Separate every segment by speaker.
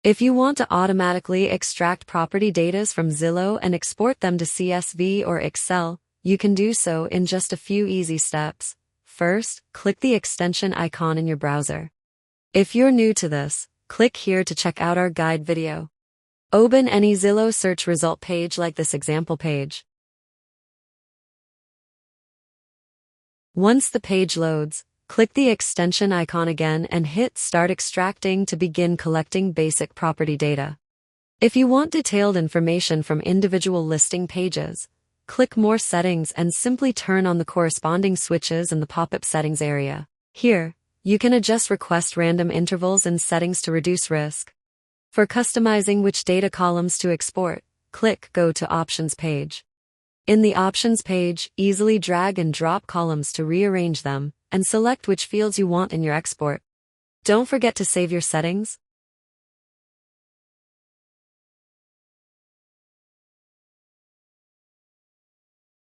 Speaker 1: If you want to automatically extract property data from Zillow and export them to CSV or Excel, you can do so in just a few easy steps. First, click the extension icon in your browser. If you're new to this, click here to check out our guide video. Open any Zillow search result page like this example page. Once the page loads, click the extension icon again and hit Start Extracting to begin collecting basic property data. If you want detailed information from individual listing pages, click More Settings and simply turn on the corresponding switches in the pop-up settings area. Here, you can adjust request random intervals and settings to reduce risk. For customizing which data columns to export, click Go to Options page. In the Options page, easily drag and drop columns to rearrange them, and select which fields you want in your export. Don't forget to save your settings.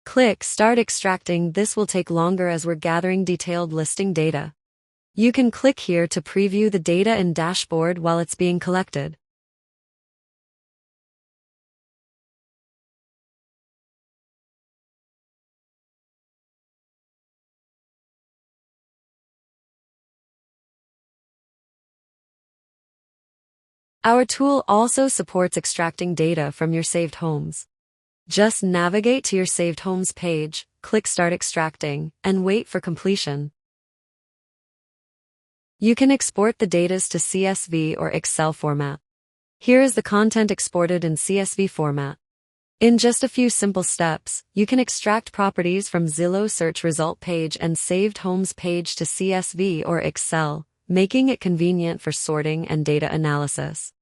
Speaker 1: Click Start Extracting. This will take longer as we're gathering detailed listing data. You can click here to preview the data in Dashboard while it's being collected. Our tool also supports extracting data from your saved homes. Just navigate to your saved homes page, click Start Extracting, and wait for completion. You can export the data to CSV or Excel format. Here is the content exported in CSV format. In just a few simple steps, you can extract properties from Zillow Search Result Page and saved homes page to CSV or Excel, making it convenient for sorting and data analysis.